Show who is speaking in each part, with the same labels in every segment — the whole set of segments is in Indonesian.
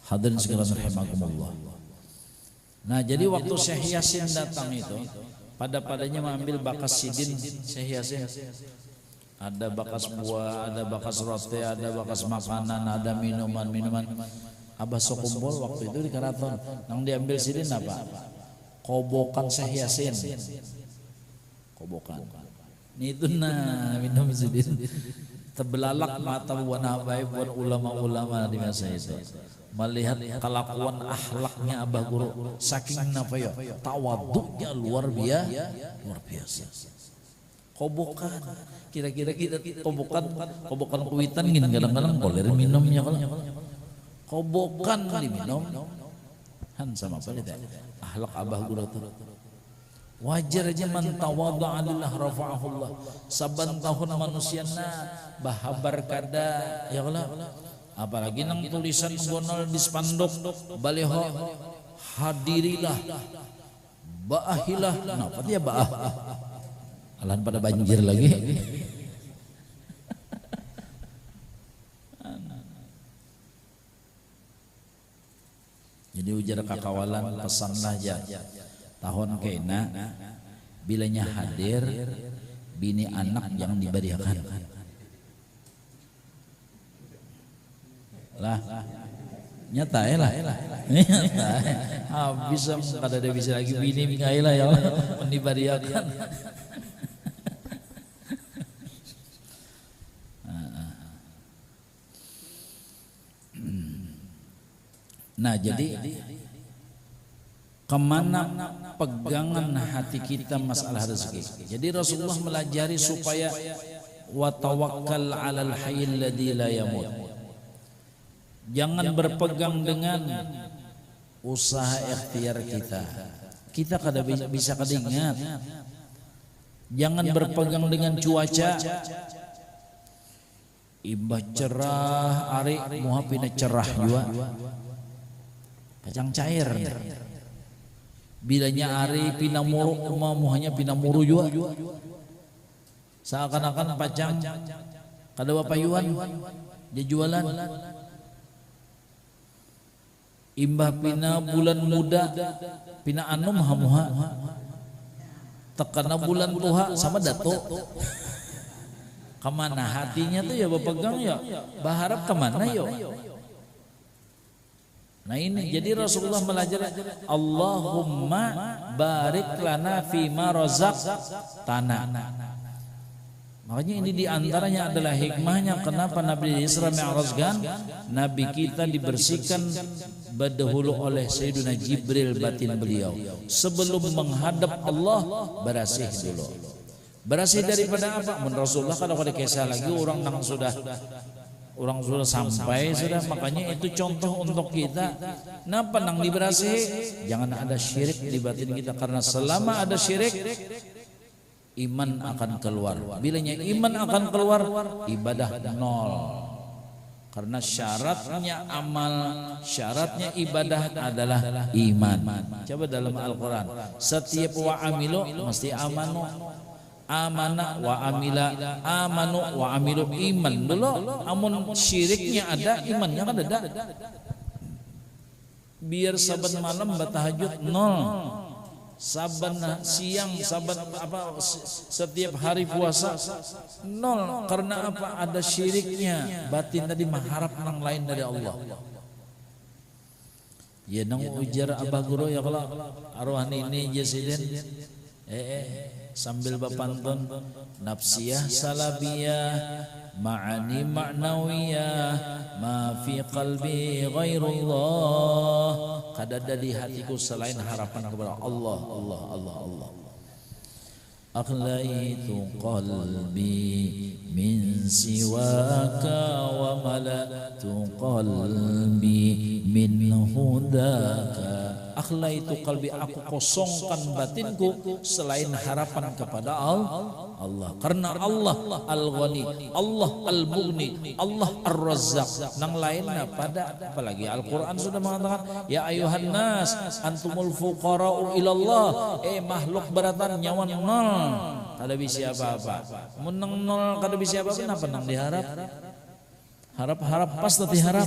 Speaker 1: Hadirin sekalian rahimakumullah. Nah, jadi waktu Syekh Yasin datang itu, pada-padanya mengambil bakas sidin Syekh Yasin. Ada bakas buah, ada bakas roti, ada bakas makanan, ada minuman-minuman. Abah sok kumpul waktu itu di karaton. Nang diambil sidin apa? Kobokan Syekh Yasin. Kobokan. Ini itu nah minum sidin. Terbelalak mata wana baik buat ulama-ulama di masa itu. Melihat kelakuan akhlaknya Abah Guru, saking apa ya, tawaduknya luar biasa. Kobokan, kira-kira kita kobokan kuitan gini kadang-kadang koler minumnya kalau kobokan diminum, han sama apa tidak? Akhlak Abah Guru itu. Wajar aja man tawadha alillah rafa'ahullah. Saban tahun manusiana bahabar kada ya Allah. Apalagi nang tulisan gonol di spanduk baleho hadirilah baahilah. Nah, apa dia baah? Alan pada banjir lagi. Jadi ujar kakawalan pesanlah aja tahun kena bilanya hadir bini anak yang diberiakan lah nyata ya lah nyata habis kada ada bisa lagi bini mikaela ya diberiakan. Nah jadi kemana pegangan hati kita masalah rezeki. Jadi Rasulullah melajari supaya wa tawakkal 'alal hayyil ladzi la yamut. Jangan berpegang dengan usaha ikhtiar kita. Kita kada bisa ingat. Jangan berpegang dengan cuaca. Imbah cerah, ari muha pina cerah juga. Kacang cair. Bilanya ari pinamuru muhanya pinamuru juga. Seakan-akan pacang kada bapayuan dia jualan. Imbah pina bulan muda pina anu muha tekana bulan tuha sama dato. Kemana hatinya tuh ya berpegang ya berharap kemana yo. Nah ini jadi Rasulullah belajar Allahumma barik lana fima razaqtana. Makanya ini diantaranya adalah hikmahnya kenapa Nabi Isra Mi'rajkan Nabi kita dibersihkan berdahulu oleh Sayyidina Jibril batin beliau. Sebelum menghadap Allah bersih dulu. Bersih daripada apa? Menurut Rasulullah kalau ada kisah lagi orang sudah sampai sudah, makanya itu contoh untuk kita. Napa nang diberasih? Jangan ada syirik di batin kita, karena selama ada syirik iman akan keluar. Bilanya iman akan keluar, ibadah nol. Karena syaratnya amal, syaratnya ibadah adalah iman. Coba dalam Al-Quran, setiap wa amilu mesti amanu. Amana wa amila, amanu wa amilu, iman dulu. Amun syiriknya ada, imannya kan ada. Biar saban malam batahajud nol, saban siang, saban apa setiap hari puasa nol. Karena apa? Ada syiriknya. Batin tadi mengharap yang lain dari Allah. Ya nang ujar Abah Guru ya kalau arwah ini jesiden sambil bapantun nafsiyah salabiyah ma'ani ma'nawiyah ma fi qalbi ghairullah. Kada ada di hatiku selain harapan kepada Allah. Akhlaitu qalbi min siwaka wa malatu qalbi min hudaka. Akhlaitu qalbi, aku kosongkan batinku selain harapan kepada Allah. Karena Allah Al-Ghani, Allah Al-Mughni, Allah Ar-Razzaq. Nang lainnya pada apalagi Al-Quran sudah mengatakan ya ayuhan nas antumul fuqara'u ilallah. Makhluk beratan nyawan nol, kada bisa apa-apa. Menang nol kada bisa apa-apa, kenapa nang diharap? Harap pas tadi harap.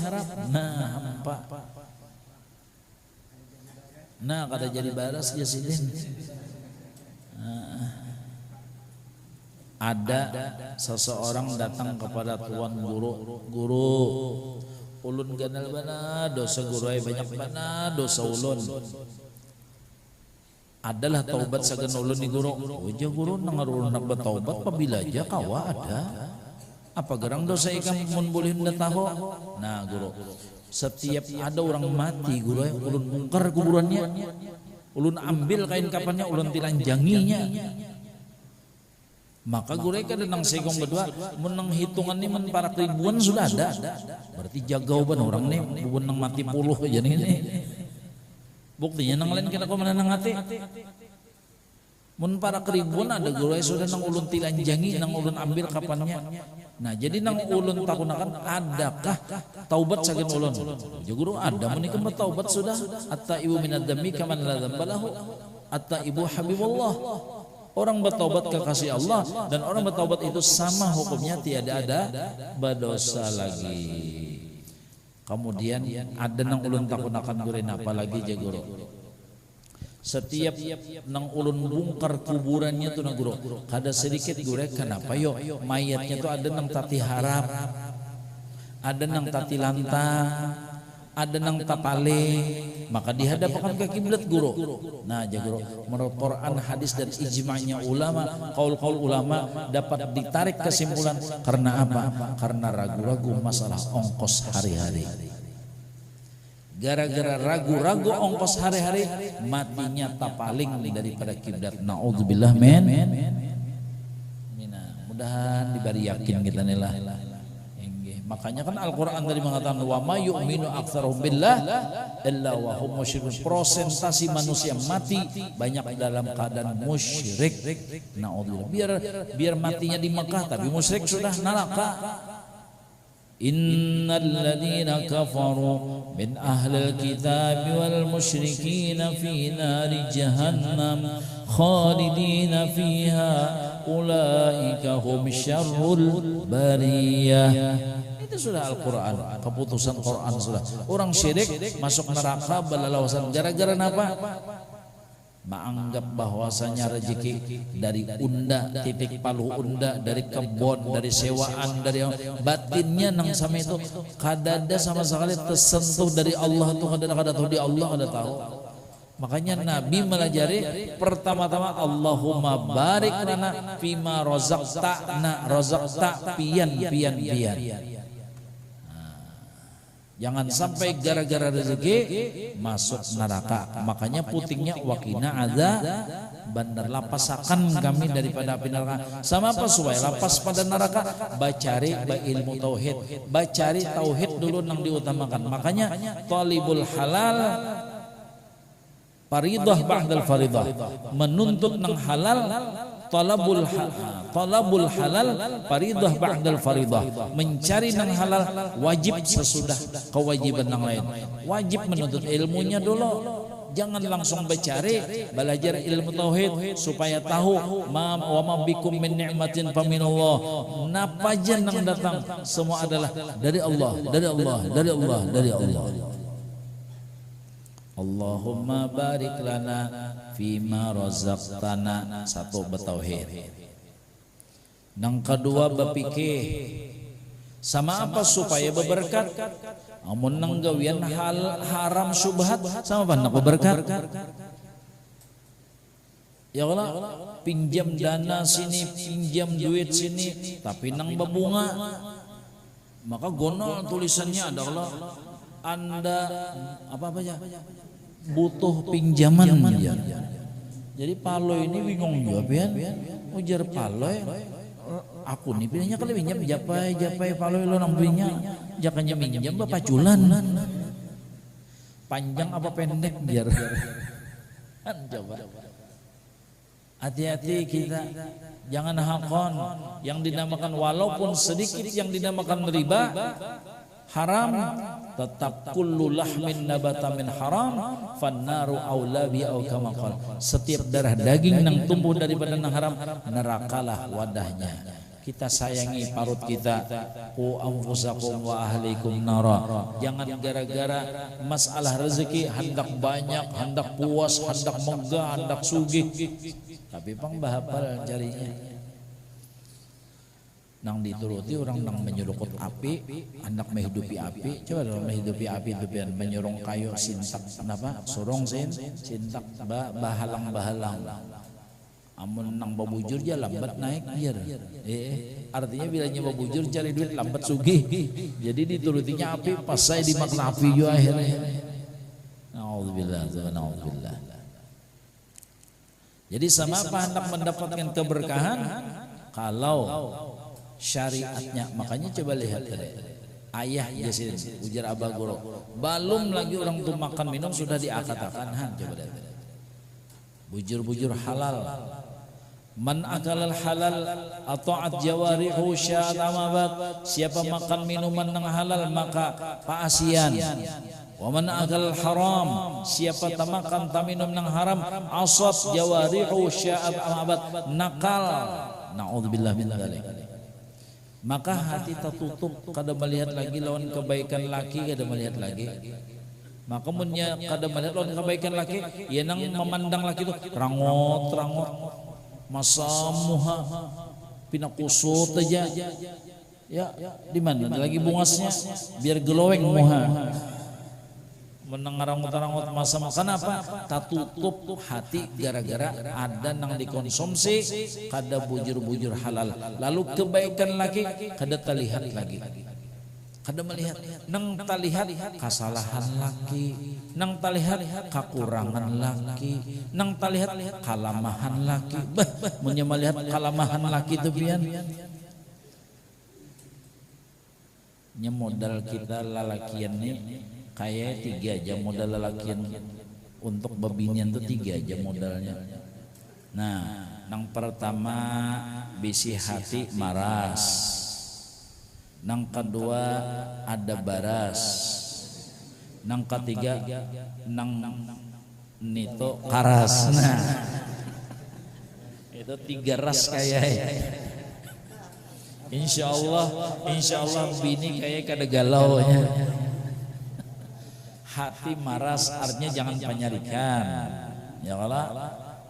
Speaker 1: Nah, apa? Nah kada jadi baras ya sidin. Ada seseorang datang kepada tuan guru, guru ulun ganal bana dosa guru banyak bana dosa ulun. Adalah taubat sagan ulun ni guru. Uja guru nangarulun nak bertaubat pabila aja kawa ada. Apa gerang dosa ikam mun boleh hendak tahu. Nah guru, setiap ada orang mati guru ulun bongkar kuburannya. Ulun ambil kain kapannya ulun tilanjanginya. Maka gurek kada nang segong berdua menang hitungan ni men para ribuan sudah ada. Berarti jagau ban orang ni bukan nang mati puluh aja ni. Buktinya nang lain kena kau menang hati. Mun para ribuan ada gurek sudah nang ulun tilanjangi nang ulun ambil kapannya. Nah jadi nang ulun takunakan adakah taubat saking ulun? Ya guru ada menikah bertaubat sudah. Atta ibu minad dami kaman la dzambalahu. Atta ibu habibullah. Orang bertaubat kekasih Allah dan orang bertaubat itu sama hukumnya tiada ada berdosa lagi. Kemudian ada nang ulun takunakan gurin apa lagi je guru. Setiap nang ulun bongkar kuburannya tuh nang guru. Kada sedikit guru kenapa yo mayatnya tuh ada nang tati harap, ada nang tati lantang, ada nang tapale, maka dihadapkan ke kiblat guru. Nah, ja guru, menurut Quran, hadis dan ijma'nya ulama, qaul-qaul ulama dapat ditarik kesimpulan karena apa? Karena ragu-ragu masalah ongkos hari-hari. Gara-gara ragu-ragu ongkos hari-hari, matinya tapaling daripada kiblat. Naudzubillah men. Mudah-mudahan diberi yakin kita nilah. Makanya kan Al-Quran tadi mengatakan wa ma yu'minu aktsaruhum billah illa wa hum musyrikun. Prosentasi manusia mati banyak dalam keadaan musyrik. Naudzubillah. Biar matinya di Mekah tapi musyrik sudah neraka. Innal ladzina kafaru min ahlil kitab wal musyrikin fi nari jahannam khalidina fiha ulaika hum syarrul bariyah. Itu sudah Al-Quran, keputusan Quran sudah. Orang syirik masuk neraka belalawasan gara-gara apa? Menganggap bahwasanya rezeki dari unda, titik paluh unda, dari kebon, dari sewaan, dari batinnya nang sama itu kadada sama sekali tersentuh dari Allah tuh kada tahu di Allah kada tahu. Makanya Nabi melajari pertama-tama Allahumma barik lana fima razaqtana, razaqta pian. Jangan sampai gara-gara rezeki masuk neraka. Makanya putingnya wakina ada bandar lapasakan kami daripada api neraka. Sama apa supaya lapas pada neraka? Bacari ilmu tauhid, bacari tauhid dulu nang diutamakan. Makanya talibul halal faridah ba'dal faridah, menuntut nang halal. Talabul halal faridah ba'dal faridah, mencari nang halal wajib sesudah kewajiban yang lain. Wajib menuntut ilmunya dulu, jangan langsung bacari belajar ilmu tauhid supaya tahu wa ma bikum min ni'matin faminallah. Napa aja nang datang semua adalah dari Allah, dari Allah, dari Allah, dari Allah. Allahumma barik lana fima razaqtana. Satu bertauhid. Yang kedua berpikir sama apa supaya berberkat. Amun nang gawian hal haram subhat sama apa nak berberkat. Ya Allah, pinjam dana sini, pinjam duit sini, tapi nang berbunga. Maka gonol tulisannya adalah Anda apa ya? Butuh pinjaman ya. Jadi paloy ini bingung juga pian. Ujar paloy aku nih pinjamnya kali pinjam japai paloy lo nang pinjam. Jakanya pinjam bapaculan. Panjang apa pendek biar. Coba. Hati-hati kita. Jangan hakon yang dinamakan walaupun sedikit yang dinamakan riba haram, tetap kullu lahmin nabata min haram fannaru aula bi au kama qala. Setiap darah daging yang tumbuh daripada yang haram nerakalah wadahnya. kita sayangi parut kita. Qu anfusakum wa ahlikum nara. Jangan gara-gara masalah rezeki hendak banyak, hendak puas, hendak megah, hendak sugih, tapi pang bahapal jarinya. Nang dituruti orang nang menyurukut api, hendak menghidupi api. Coba dong menghidupi api itu pian menyurung kayu sintak kenapa? Surung sintak bahalang. Amun nang babujur dia lambat naik biar. Artinya bila nyoba bujur cari duit lambat sugih. Jadi diturutinya api pas saya dimakan api juga akhirnya. Nauzubillah. Jadi sama apa hendak mendapatkan keberkahan kalau syariatnya. Makanya coba lihat tadi ayah Yasin ujar Abah Guru, belum lagi orang tuh makan minum sudah diakatakan coba lihat bujur halal. Man akalal halal ata'at jawarihu sya'at amabat. Siapa makan minuman yang halal maka paasian. Wa man akalal haram, siapa tamakan taminum yang haram asat jawarihu sya'at amabat, nakal. Na'udzubillah min dzalik. Maka hati tertutup kada melihat lagi lawan kebaikan laki, kada melihat lagi. Maka munnya kada melihat lawan kebaikan laki, ya nang memandang laki itu rangot masamuha pinakusut aja. Ya, di mana lagi bungasnya biar geloweng muha. Menengarangut-arangut masam. Kenapa? Tatutup hati gara-gara ada nang dikonsumsi kada bujur-bujur halal. Lalu kebaikan laki kada terlihat lagi. Kada melihat nang terlihat kesalahan laki, nang terlihat kekurangan laki, nang terlihat kalamahan laki. Munnya melihat kalamahan laki itu pian nya modal kita lalakian nih kayak 3 aja modal lalakian untuk babinian tuh 3 aja modalnya. Nah, nang pertama bisi hati maras. Nang kedua ada baras. Nang ketiga nang nito karas. Nah, itu 3 ras kayak Insya Allah bini kayak kada galau ya. Hati maras artinya jangan penyarikan. Ya Allah.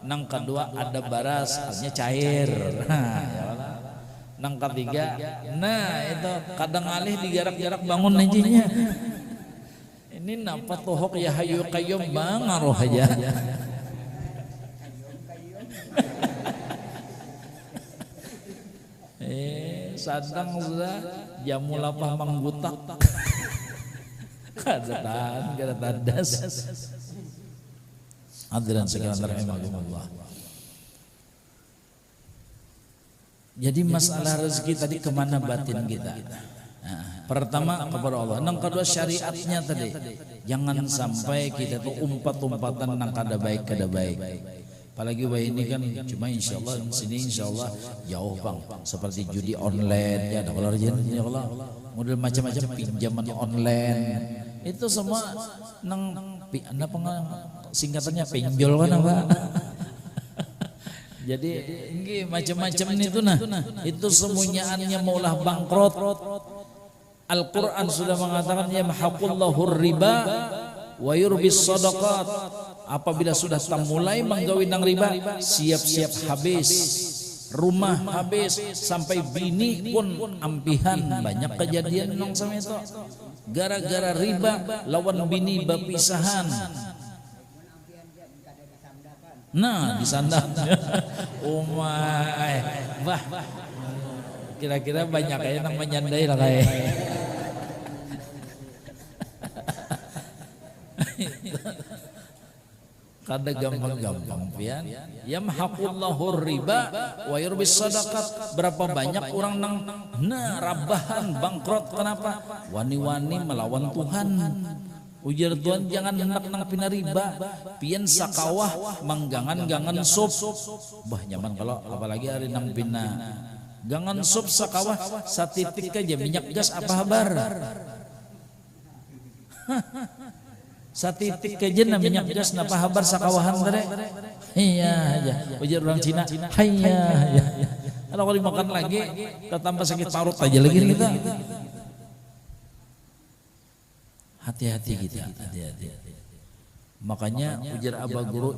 Speaker 1: Nang kedua ada baras artinya cair. Ya Allah. Nang ketiga, nah itu kadang alih digarak-garak bangun najinya. Ini napa tohok ya hayu qayyum bangaroh aja. Sadang sudah jamu lapah manggutak. Kada tandas. Hadirin sekalian rahimakumullah. Jadi masalah rezeki tadi kemana batin kita? Nah, pertama kepada Allah. Yang kedua syariatnya tadi. Jangan sampai kita tuh umpat-umpatan nang kada baik. Apalagi wah ini kan cuma insya Allah sini insya Allah jauh bang. Seperti judi online ya ada kalau ya Allah model macam-macam pinjaman online itu semua nang singkatannya pinjol kan apa? Jadi macam-macam itu itu semuanya maulah bangkrut. Al-Quran sudah mengatakan ya mahaqullahu riba wa yurbis sadaqat. Apabila sudah mulai menggawinang riba siap-siap habis. Rumah habis sampai bini pun ampihan. Banyak kejadian nong sama itu. Gara-gara riba lawan bini berpisahan. Nah, disandang. Umay, bah, kira-kira banyak kayak yang menyandai lah kayak. Kada gampang-gampang pian. Yamhaqullahu riba wa yurbis sadaqat. Berapa banyak orang nang rabahan bangkrut kenapa? Wani-wani melawan Tuhan. Ujar Tuhan jangan hendak nang pina riba, pian sakawah manggangan-gangan sup. Bah nyaman kalau apalagi hari nang pina gangan sup sakawah satitik aja minyak gas apa kabar? Satitik aja na minyak gas apa kabar sakawahan tadi? Iya aja. Ujar orang Cina, hayya. Kalau dimakan lagi, kita tambah sakit parut aja lagi kita. Hati-hati kita, hati-hati. Makanya ujar Abah Guru,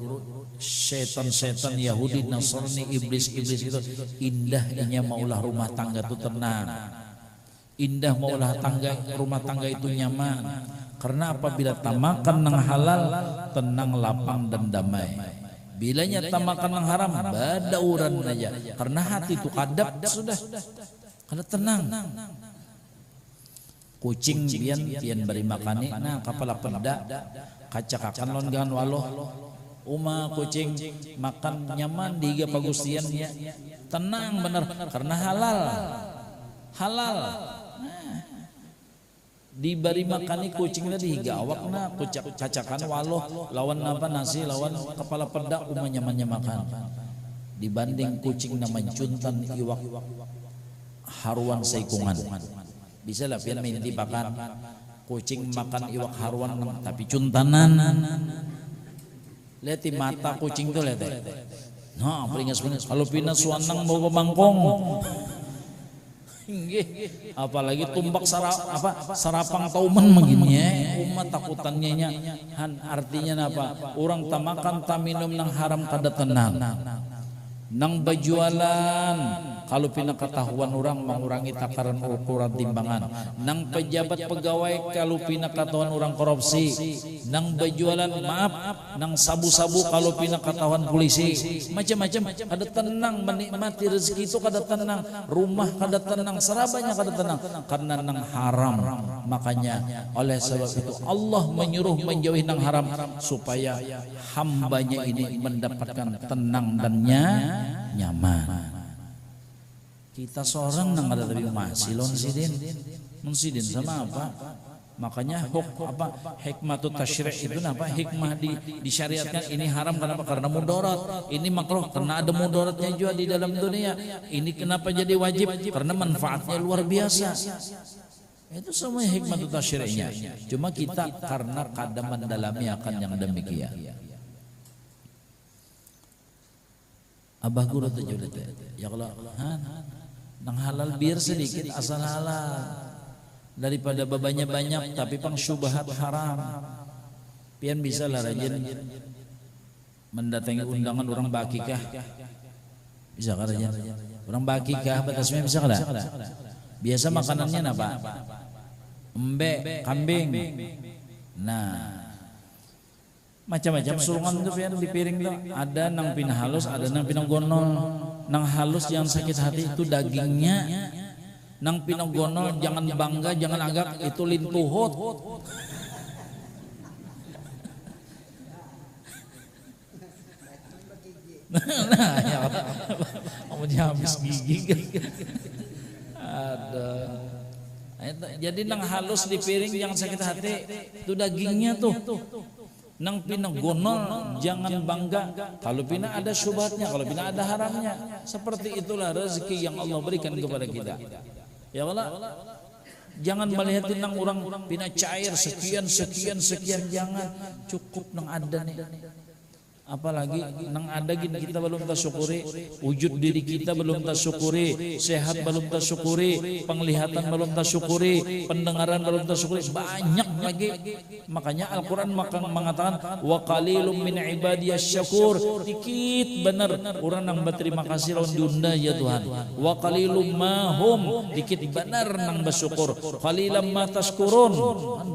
Speaker 1: setan-setan Yahudi, Nasrani, iblis-iblis itu indahnya maulah rumah tangga itu tenang. Indah maulah rumah tangga itu nyaman. Karena apabila tamakan nang halal, tenang, lapang dan damai. Bilanya tamakan nang haram, badauran aja. Karena hati itu kadap sudah, kada tenang. Kucing pian bari makani, nah kapala peda, kacakakan longan waloh. Kucing makan nyaman diga pagustiannya, tenang bener karena halal. Dibari makani kucing tadi higa awakna cacakan waloh lawan apa nasi lawan kepala peda nyamannya makan. Dibanding kucing nama juntan iwak haruan saikungan. Bisa lah pian main dipakan kucing makan iwak haruan tapi cuntanan. Lihat mata kucing tuh lihat. Nah, peringas kalau pina suanang mau mangkong. Apalagi tumbak sarapang tauman begini umat takutannya nya artinya apa? Orang tamakan taminum nang haram kada tenang. Nang bajualan kalau pinakatahuan orang mengurangi takaran ukuran timbangan. Nang pejabat pegawai kalau pinakatahuan orang korupsi. Nang bajualan maaf, nang sabu-sabu kalau pinakatahuan polisi. Macam-macam kada tenang menikmati rezeki itu kada tenang, rumah kada tenang, serabanya kada tenang karena nang haram. Makanya oleh sebab itu Allah menyuruh menjauhi nang haram supaya hambanya ini mendapatkan tenang dan nyaman. Kita seorang nang ada tapi masih sidin sama apa? Makanya hikmatut tasyri' itu apa? Hikmah disyariatkan ini haram kenapa? Karena mudarat. Ini makruh karena ada mudaratnya juga di dalam dunia. Ini kenapa jadi wajib? Karena manfaatnya luar biasa. Itu semua hikmatut tasyri'nya. Cuma kita karena kadang mendalami akan yang demikian. Abah Guru tuh ya kalau nang halal biar sedikit asal halal daripada babanya banyak tapi pang syubhat haram. Pian bisa lah rajin mendatangi undangan orang bakikah, bisa kan rajin orang bakikah batasnya bisa kada? Biasa makanannya apa? Embe, kambing. Nah macam-macam sulungan itu pian di piring tuh ada nang pina halus, ada nang pina gonol. Nang halus yang sakit hati itu dagingnya, nang pina gonol jangan bangga, jangan anggap itu lintuhut. Nah, ya kamu habis gigi. Ada. Jadi nang halus di piring yang sakit hati itu dagingnya tuh. Nang pina gonol jangan bangga kalau pina ada syubhatnya, kalau pina ada haramnya. Seperti itulah rezeki yang Allah berikan kepada kita. Ya Allah, jangan melihat nang orang pina cair sekian jangan, cukup nang ada nih. Apalagi nang ada kita belum tersyukuri, wujud diri kita belum tersyukuri, sehat belum tersyukuri, penglihatan belum tersyukuri, pendengaran belum tersyukuri, banyak lagi. Makanya Al-Quran mengatakan wa qalilum min ibadiyas syakur, dikit benar orang nang berterima kasih lawan dunia ya Tuhan. Wa qalilum mahum, dikit benar nang bersyukur, qalilam ma tashkurun.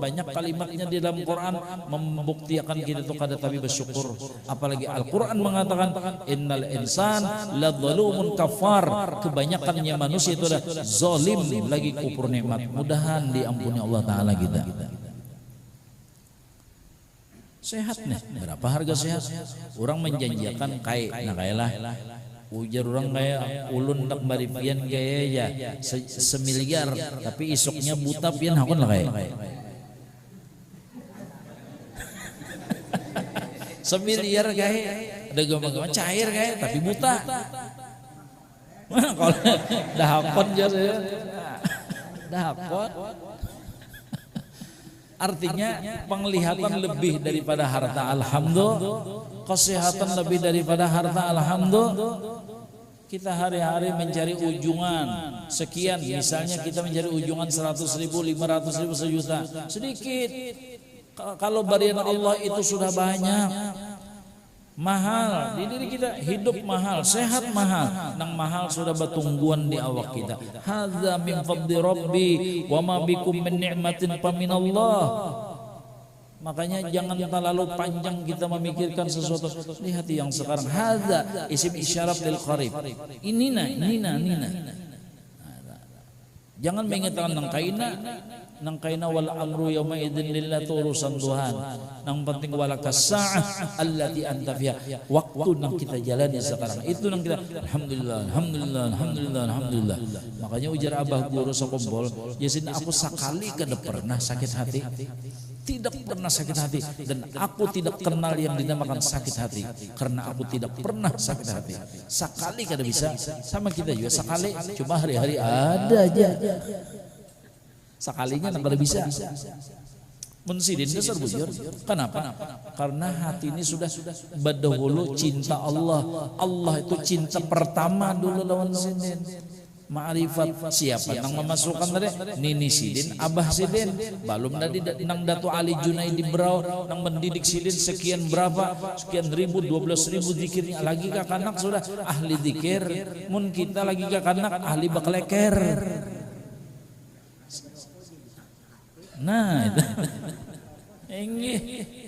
Speaker 1: Banyak kalimatnya di dalam Quran membuktikan kita itu kada tapi bersyukur. Apalagi Al-Quran mengatakan innal insan ladzalumun kafar, kebanyakannya manusia itu adalah zalim lagi kufur nikmat. Mudahan diampuni Allah Ta'ala kita. Sehat nih, berapa harga sehat? Orang menjanjikan kaya, nah kayalah ujar orang kaya ulun tak baripian kaya ya semiliar, tapi isoknya buta pian hakun lah kaya. Semiliar kaya, ada gama-gama cair kaya, tapi buta. Kalau dah hakun aja dah hakun. Artinya penglihatan lebih daripada harta, alhamdulillah. Kesehatan lebih daripada harta, alhamdulillah. Kita hari-hari mencari ujungan sekian, misalnya kita mencari ujungan 100.000, 500.000, 1.000.000, sedikit. Kalau barian Allah itu sudah banyak. Mahal di diri kita, hidup mahal, sehat mahal, nang mahal sudah bertungguan di awak kita. Hadza min fadli rabbi wa ma bikum min ni'matin fa minallah. Makanya jangan terlalu panjang kita memikirkan sesuatu. Lihat yang sekarang, hadza isim isyarat lil qarib. Ini nina. Jangan mengatakan nang kaina wal amru yauma idzin lillah, itu urusan Tuhan. Nang penting walakas sa'ah allati anta fiha, waktu nang kita jalani sekarang itu nang kita alhamdulillah. Makanya ujar Abah Guru Sakombol, Yasin aku sekali kada pernah sakit hati. Tidak pernah sakit hati, dan aku tidak kenal yang dinamakan sakit hati karena aku tidak pernah sakit hati. Sekali kada bisa, sama kita juga sekali, cuma hari-hari ada aja. Sekalinya nggak bisa. Mensidin dasar bujur. Kenapa? Karena hati ini sudah berdahulu cinta Allah. Allah itu cinta pertama dulu lawan sidin. Ma'rifat siapa nang memasukkan tadi Nini Sidin, Abah Sidin, belum tadi nang Datu Ali Junaidi Brau nang mendidik Sidin sekian berapa, sekian ribu, 12.000 zikirnya, lagi kakanak sudah ahli zikir, mun kita lagi kakanak ahli bakleker. Nah itu enggih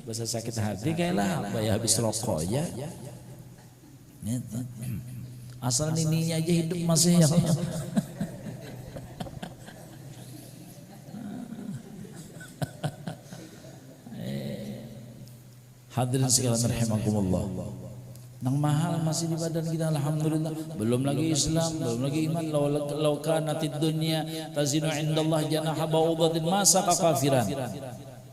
Speaker 1: bahasa sakit hati kayaklah bayar habis rokok ya. Asal nininya aja hidup masih ya. Hadirin sekalian rahimakumullah. Nang mahal masih di badan kita, alhamdulillah. Belum lagi Islam, belum lagi iman. Law kanatid dunya tazinu indallah janaha ba'udatin ma saqa kafiran.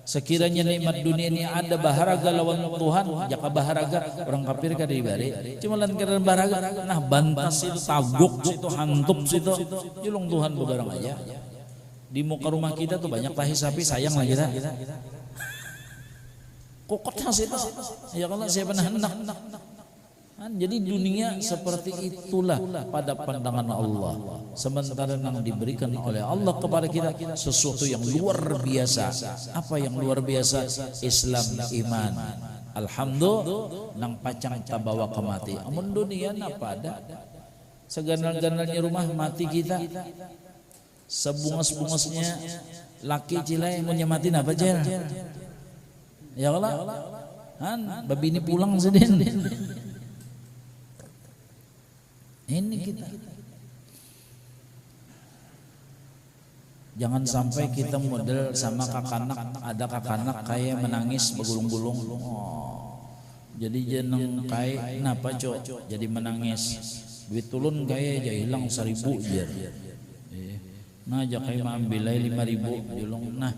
Speaker 1: Sekiranya nikmat dunia ini ada baharaga lawan Tuhan, jaka baharaga orang kafir kada dibari. Cuma lantaran baharaga, nah bantas itu, taguk situ, hantup situ, julung Tuhan bebarang aja. Di muka rumah kita tuh banyak tahi sapi, sayang lah kita. Kokot situ, ya kalau saya pernah hendak. Jadi dunia seperti itulah pada pandangan Allah. Sementara yang diberikan oleh Allah kepada kita sesuatu yang luar biasa. Apa yang luar biasa? Islam, iman. Alhamdulillah nang pacang tabawa ke mati. Amun dunia apa ada? Seganal-ganalnya rumah mati kita. Sebungas-bungasnya laki cilai menyemati apa jel? Ya Allah. Babi ini pulang sedin. Ini kita. Jangan sampai kita model sama kakanak, ada kakanak kayak menangis begulung-gulung. Jadi jeneng kayak kenapa cok? Jadi menangis. Duit tulun kayak aja hilang 1.000 jer. Nah aja kayak ambilai 5.000 julung. Nah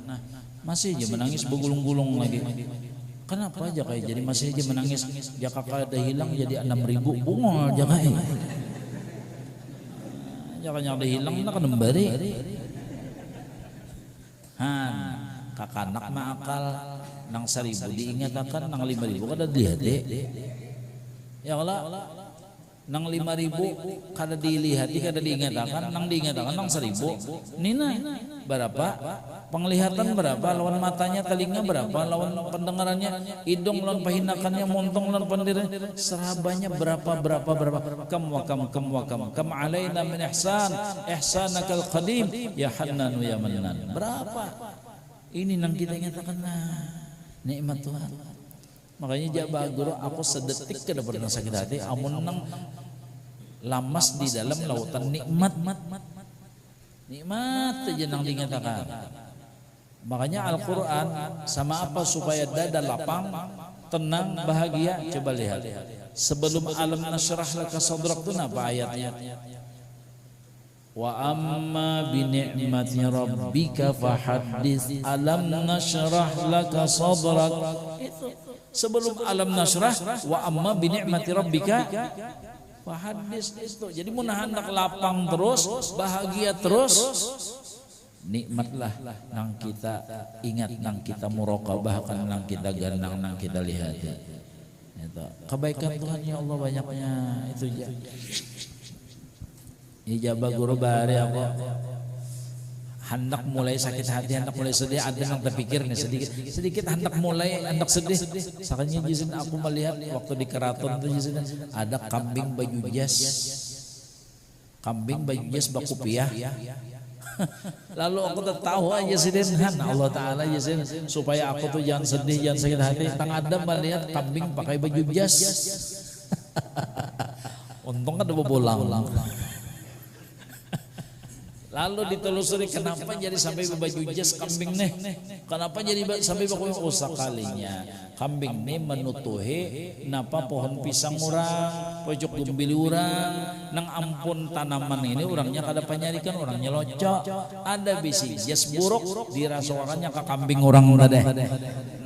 Speaker 1: masih aja menangis begulung-gulung lagi. Kenapa aja kayak jadi masih aja menangis? Jaka kada hilang jadi 6.000 bungol aja kayak. Jangan ada hilang nak kembali. Kakanak mah akal nang 1.000 diingatkan nang 5.000 kada dilihat ya Allah. Nang 5.000 kada dilihat kada diingatkan nang diingatkan nang 1.000 nina berapa penglihatan berapa lawan matanya, telinga berapa lawan pendengarannya, hidung lawan pahinakannya, montong lawan pendiranya, serabanya berapa kam alaina min ihsanakal qadim ya hannanu ya mannan. Berapa ini nang kita ingatkan nikmat Tuhan. Makanya jabah guru aku sedetik kada pernah sakit hati amun nang lamas di dalam lautan nikmat aja nang dinyatakan. Makanya Al-Quran sama apa supaya dada lapang, tenang, bahagia. Coba lihat sebelum alam nasyrah laka sadrak itu apa ayatnya? Wa amma bi ni'mati rabbika fahaddits, alam nasyrah laka sadrak. Itu sebelum alam nasyrah, wa amma bi ni'mati rabbika fahaddits itu. Jadi munahan nak lapang terus, bahagia terus. Nikmatlah nang kita ingat, nang kita muraqabah, nang kita gandang, nang kita lihat. Itu kebaikan Tuhan ya Allah banyaknya itu ya. ijabah guru bare apa hendak mulai sakit hati, hendak mulai sedih, ada yang terpikir nih sedikit hendak mulai hendak sedih. Sakanya jizin aku melihat waktu di keraton tuh jizin ada kambing baju jas, bakupiah. Lalu aku tuh tahu aja sih Allah Ta'ala aja sih supaya aku tuh jangan sedih, jangan sakit hati. Tang ada melihat kambing pakai baju jas. Untung ada bobolang. Lalu ditelusuri kenapa jadi sampai baju jas kambing nih? Kenapa jadi sampai baju usah kalinya? Kambing nih menutuhi napa pohon pisang urang, pojok gumbili urang, nang ampun tanaman ini orangnya kada panyarikan, orangnya locok. Ada bisi jas buruk dirasokannya ke kambing urang tadi.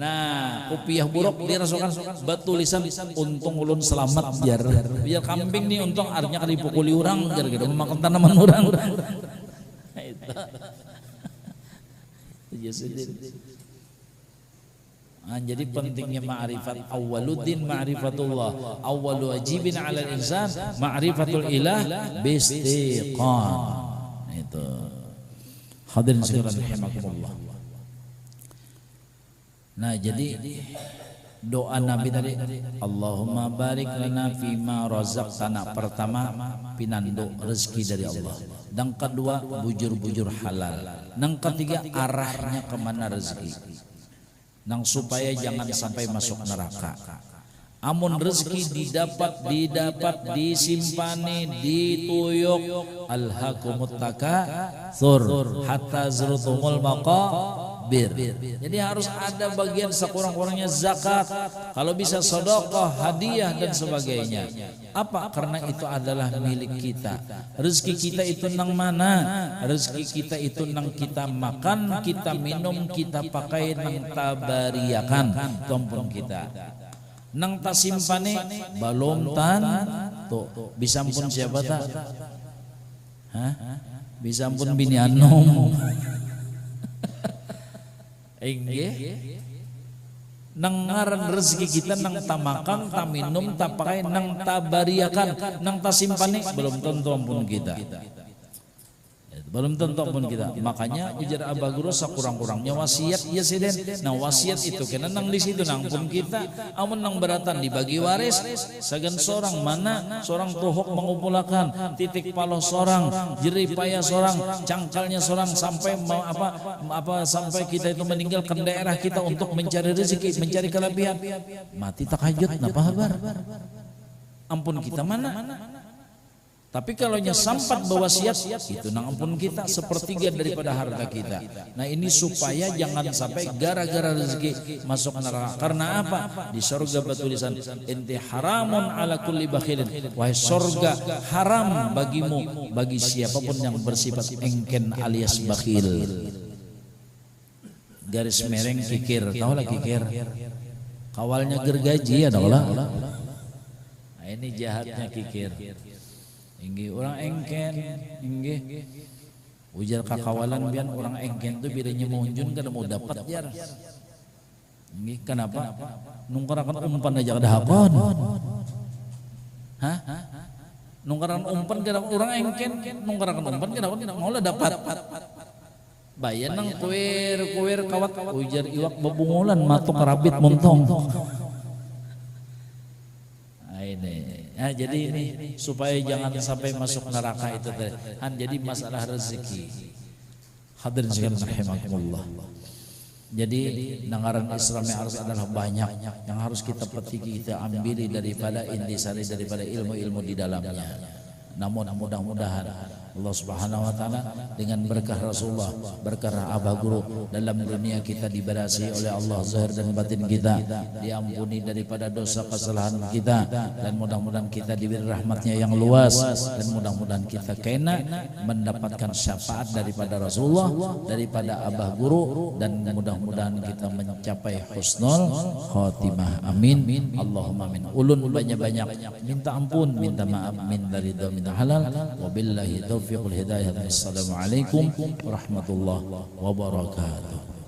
Speaker 1: Nah, kopiah buruk dirasokan batulisan untung ulun selamat biar kambing nih untung artinya kada dipukuli urang gara-gara memakan tanaman urang. Jadi pentingnya ma'rifat awwaluddin ma'rifatullah, awwalu wajibin 'alal insan ma'rifatul ilah bistiqan. Itu hadirin sekalian rahimakumullah. Nah, jadi doa Nabi tadi Allahumma barik lana fima razaqtana, pertama pinando rezeki dari Allah, dan kedua bujur-bujur halal, dan ketiga arahnya kemana rezeki, dan supaya jangan sampai masuk neraka. Amun rezeki didapat disimpani dituyuk alhaqumut takatsur hatta zurtumul maqabir. Jadi harus ada bagian sekurang-kurangnya zakat, kalau bisa sedekah, hadiah dan sebagainya. Apa? Karena itu adalah milik kita. Rezeki kita itu nang mana? Rezeki kita itu nang kita makan, kita minum, kita pakai, nang tabariakan tumpun kita. Nang tasimpane balom tan tuh bisa ampun siapa tak? Bisa ampun bini anom. Enggak. Nang ngaran rezeki kita nang tamakan, taminum, tapakai, nang tabariakan, nang tasimpane belum tentu ampun kita. Belum tentu pun kita. Makanya ujar Abah Guru sakurang-kurangnya wasiat ya siden. Nah wasiat itu kena nang di situ nang pun kita. Amun nang beratan dibagi waris. Sagan seorang mana seorang tuhuk mengumpulkan titik paloh seorang, jerih payah seorang, cangkalnya seorang sampai mau apa sampai kita itu meninggalkan daerah kita untuk mencari rezeki, mencari kelebihan. Mati tahajud napa kabar? Ampun kita mana? Tapi kalau sampat berwasiat itu nang ampun kita sepertiga daripada harta kita. Nah ini supaya jangan sampai gara-gara rezeki masuk neraka. Karena apa? Di surga bertulisan inti haramun ala kulli bakhilin. Wahai surga haram bagimu bagi siapapun yang bersifat engken alias bakhil. Garis mereng kikir, tahu lah kikir. Kawalnya gergaji ada lah. Nah, ini jahatnya kikir. Inggi orang engken, inggi ujar kakawalan bian orang engken tuh biranya munjun kada mau dapat jar. Inggi kenapa? Nungkarakan umpan aja kada hakon. Nungkarakan umpan kada orang engken, nungkarakan umpan kada mau lah dapat. Bayan nang kuir kawat ujar iwak bebungulan matuk karabit muntong. Nah, jadi ini supaya jangan sampai masuk neraka itu tadi. Jadi masalah rezeki. Hadirin sekalian rahimakumullah. Jadi nangaran Islam yang harus adalah banyak yang harus kita petiki, kita ambil daripada intisari daripada ilmu-ilmu di dalamnya. Namun mudah-mudahan Allah Subhanahu wa taala dengan berkah Rasulullah, berkah Abah Guru dalam dunia kita diberasi oleh Allah zahir dan batin kita, diampuni daripada dosa kesalahan kita, dan mudah-mudahan kita diberi rahmatnya yang luas, dan mudah-mudahan kita kena mendapatkan syafaat daripada Rasulullah, daripada Abah Guru, dan mudah-mudahan kita mencapai husnul khotimah. Amin. Allahumma amin. Ulun banyak-banyak minta ampun, minta maaf, minta ridha, minta halal. Wabillahi taufiqul hidayah. Assalamualaikum warahmatullahi wabarakatuh.